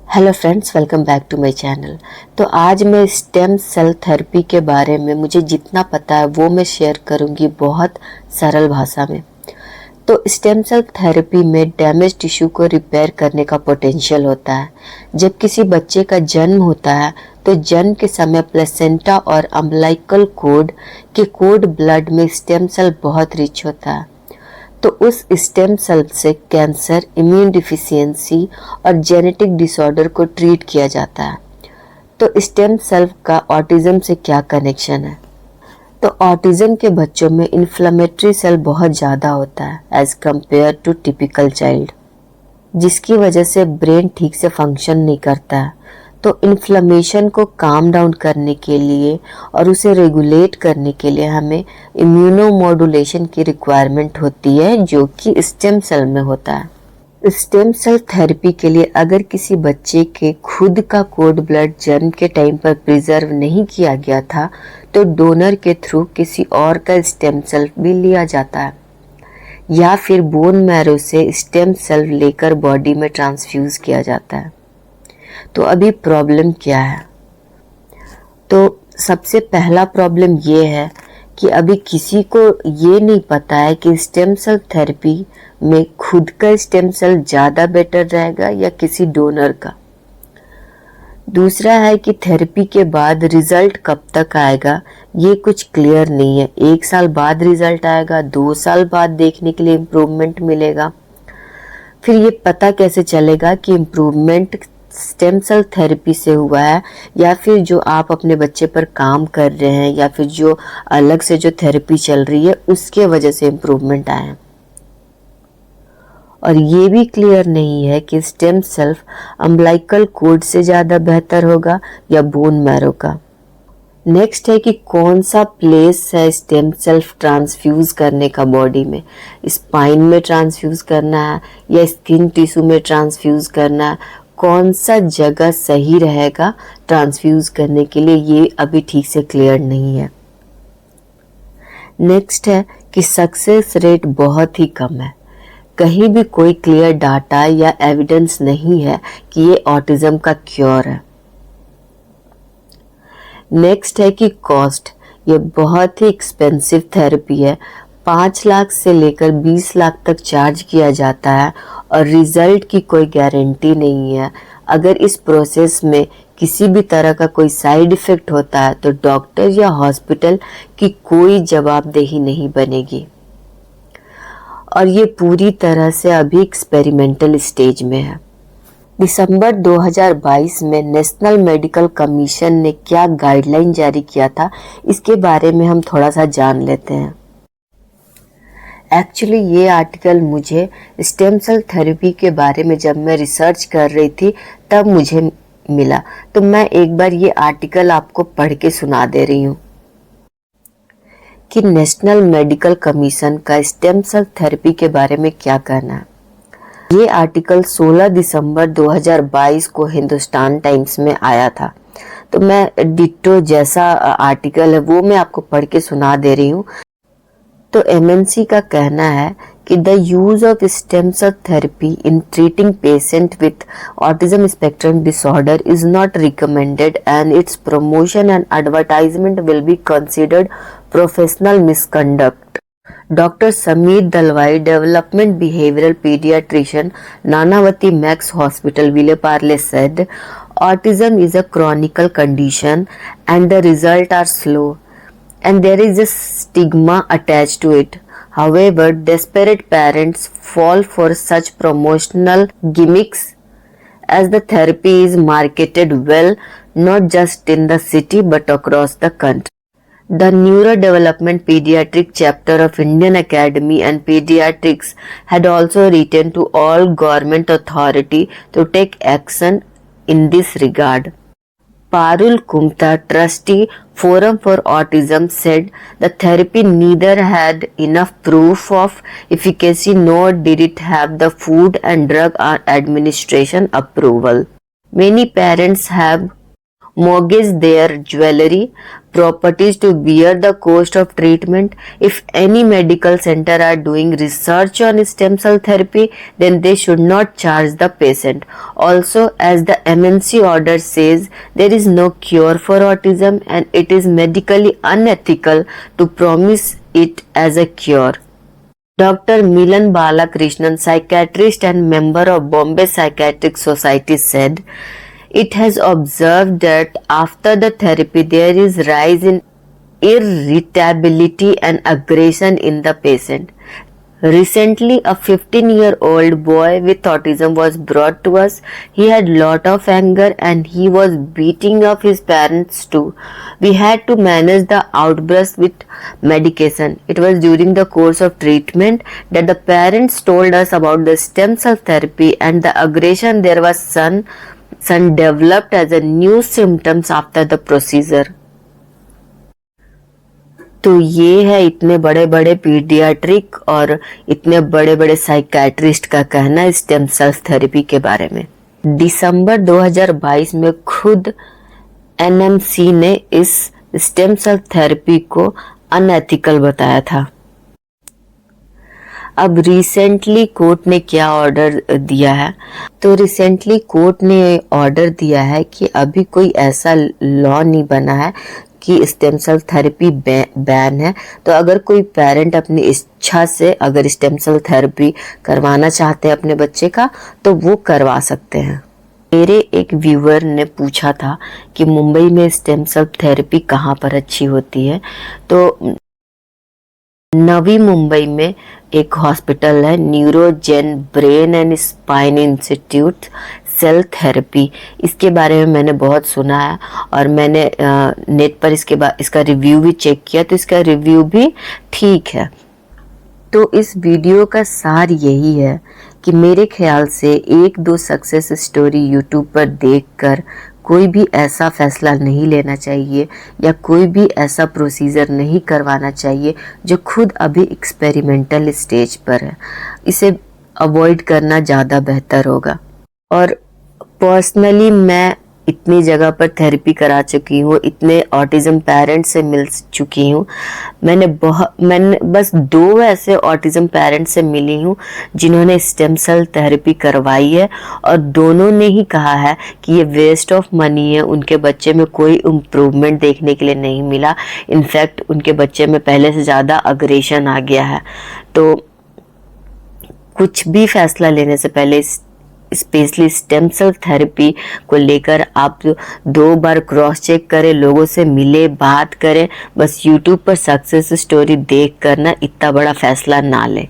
Hello friends, welcome back to my channel. तो आज मैं स्टेम सेल थेरेपी के बारे में मुझे जितना पता है वो मैं शेयर करूंगी बहुत सरल भाषा में। तो स्टेम सेल थेरेपी में डैमेज टिश्यू को रिपेयर करने का पोटेंशियल होता है। जब किसी बच्चे का जन्म होता है तो जन्म के समय प्लेसेंटा और अम्बिलिकल कोर्ड के कोर्ड ब्लड में स्टेम सेल बहुत रिच होता है। तो उस स्टेम सेल से कैंसर, इम्यून डिफिशियंसी और जेनेटिक डिसऑर्डर को ट्रीट किया जाता है। तो स्टेम सेल का ऑटिज्म से क्या कनेक्शन है? तो ऑटिज्म के बच्चों में इन्फ्लेमेटरी सेल बहुत ज़्यादा होता है as compared to typical child, जिसकी वजह से ब्रेन ठीक से फंक्शन नहीं करता है। तो इन्फ्लेमेशन को काम डाउन करने के लिए और उसे रेगुलेट करने के लिए हमें इम्यूनोमॉड्यूलेशन की रिक्वायरमेंट होती है, जो कि स्टेम सेल में होता है। स्टेम सेल थेरेपी के लिए अगर किसी बच्चे के खुद का कोड ब्लड जन्म के टाइम पर प्रिजर्व नहीं किया गया था तो डोनर के थ्रू किसी और का स्टेम सेल भी लिया जाता है, या फिर बोन मैरो से स्टेम सेल लेकर बॉडी में ट्रांसफ्यूज किया जाता है। तो अभी प्रॉब्लम क्या है? तो सबसे पहला प्रॉब्लम ये है कि अभी किसी को ये नहीं पता है कि स्टेम सेल थेरेपी में खुद का स्टेम सेल ज़्यादा बेटर रहेगा या किसी डोनर का। दूसरा है कि थेरेपी के बाद रिजल्ट कब तक आएगा ये कुछ क्लियर नहीं है। 1 साल बाद रिजल्ट आएगा, 2 साल बाद देखने के लिए इम्प्रूवमेंट मिलेगा। फिर ये पता कैसे चलेगा कि इम्प्रूवमेंट स्टेम सेल थेरेपी से हुआ है या फिर जो आप अपने बच्चे पर काम कर रहे हैं या फिर जो अलग से जो थेरेपी चल रही है उसके वजह से इम्प्रूवमेंट आया है। और ये भी क्लियर नहीं है कि स्टेम सेल अम्बिलिकल कोर्ड से ज़्यादा बेहतर होगा या बोन मैरो का। नेक्स्ट है कि कौन सा प्लेस है स्टेम सेल ट्रांसफ्यूज करने का बॉडी में। स्पाइन में ट्रांसफ्यूज करना है या स्किन टिश्यू में ट्रांसफ्यूज करना है, कौन सा जगह सही रहेगा ट्रांसफ्यूज करने के लिए, ये अभी ठीक से क्लियर नहीं है। नेक्स्ट है कि सक्सेस रेट बहुत ही कम है। कहीं भी कोई क्लियर डाटा या एविडेंस नहीं है कि ये ऑटिज्म का क्योर है। नेक्स्ट है कि कॉस्ट, ये बहुत ही एक्सपेंसिव थेरेपी है। 5 लाख से लेकर 20 लाख तक चार्ज किया जाता है और रिजल्ट की कोई गारंटी नहीं है। अगर इस प्रोसेस में किसी भी तरह का कोई साइड इफेक्ट होता है तो डॉक्टर या हॉस्पिटल की कोई जवाबदेही नहीं बनेगी। और ये पूरी तरह से अभी एक्सपेरिमेंटल स्टेज में है। दिसंबर 2022 में नेशनल मेडिकल कमीशन ने क्या गाइडलाइन जारी किया था, इसके बारे में हम थोड़ा सा जान लेते हैं। एक्चुअली ये आर्टिकल मुझे स्टेम सेल थेरेपी के बारे में जब मैं रिसर्च कर रही थी तब मुझे मिला, तो मैं एक बार ये आर्टिकल आपको पढ़ के सुना दे रही हूँ कि नेशनल मेडिकल कमीशन का स्टेम सेल थेरेपी के बारे में क्या कहना है। ये आर्टिकल 16 दिसंबर 2022 को हिंदुस्तान टाइम्स में आया था। तो मैं डिट्टो जैसा आर्टिकल है वो मैं आपको पढ़ के सुना दे रही हूँ। तो एमएनसी का कहना है कि the use of stem cell therapy in treating patient with autism spectrum disorder is not recommended and its promotion and advertisement will be considered professional misconduct. Doctor Sameer Dalwai, development behavioural paediatrician, Nanavati Max hospital, Vile Parle said, autism is a chronic condition and the results are slow and there is a stigma attached to it. However, desperate parents fall for such promotional gimmicks as the therapy is marketed well, not just in the city but across the country. The Neurodevelopment Pediatric chapter of Indian Academy and Pediatrics had also written to all government authority to take action in this regard. Parul Kumta, trustee, Forum for Autism, said the therapy neither had enough proof of efficacy nor did it have the Food and Drug Administration approval. Many parents have mortgaged their jewelry, properties to bear the cost of treatment. If any medical center are doing research on stem cell therapy, then they should not charge the patient. Also, as the MNC order says, there is no cure for autism and it is medically unethical to promise it as a cure. Dr. Milan Balakrishnan, psychiatrist and member of Bombay Psychiatric Society, said, it has observed that after the therapy there is rise in irritability and aggression in the patient. Recently, a 15-year-old boy with autism was brought to us. He had lot of anger and he was beating up his parents too. We had to manage the outburst with medication. It was during the course of treatment that the parents told us about the stem cell therapy and the aggression there was son developed as a new symptoms after the procedure. तो ये है इतने बड़े बड़े paediatric और इतने बड़े बड़े साइकियाट्रिस्ट का कहना स्टेम सेल थेरेपी के बारे में। दिसंबर 2022 में खुद एनएमसी ने इस स्टेम सेल थेरेपी को अनएथिकल बताया था। अब रिसेंटली कोर्ट ने क्या ऑर्डर दिया है, तो रिसेंटली कोर्ट ने ऑर्डर दिया है कि अभी कोई ऐसा लॉ नहीं बना है कि स्टेम सेल थेरेपी बैन है। तो अगर कोई पेरेंट अपनी इच्छा से अगर स्टेम सेल थेरेपी करवाना चाहते हैं अपने बच्चे का, तो वो करवा सकते हैं। मेरे एक व्यूअर ने पूछा था कि मुंबई में स्टेम सेल थेरेपी कहाँ पर अच्छी होती है, तो नवी मुंबई में एक हॉस्पिटल है, Neurogen brain and spine institute cell therapy. इसके बारे में मैंने बहुत सुना है और मैंने नेट पर इसका रिव्यू भी चेक किया, तो इसका रिव्यू भी ठीक है। तो इस वीडियो का सार यही है कि मेरे ख्याल से 1-2 सक्सेस स्टोरी यूट्यूब पर देखकर कोई भी ऐसा फैसला नहीं लेना चाहिए या कोई भी ऐसा प्रोसीजर नहीं करवाना चाहिए जो खुद अभी एक्सपेरिमेंटल स्टेज पर है। इसे अवॉइड करना ज़्यादा बेहतर होगा। और पर्सनली मैं इतनी जगह पर थेरेपी करा चुकी हूँ, इतने ऑटिज्म पेरेंट्स से मिल चुकी हूँ। मैंने बस 2 ऐसे ऑटिज्म पेरेंट्स से मिली हूँ जिन्होंने स्टेम सेल थेरेपी करवाई है और दोनों ने ही कहा है कि ये वेस्ट ऑफ मनी है। उनके बच्चे में कोई इम्प्रूवमेंट देखने के लिए नहीं मिला। इनफैक्ट उनके बच्चे में पहले से ज़्यादा अग्रेशन आ गया है। तो कुछ भी फैसला लेने से पहले स्पेशली स्टेम सेल थेरेपी को लेकर आप 2 बार क्रॉस चेक करें, लोगों से मिले, बात करें। बस यूट्यूब पर सक्सेस स्टोरी देख कर ना इतना बड़ा फैसला ना लें।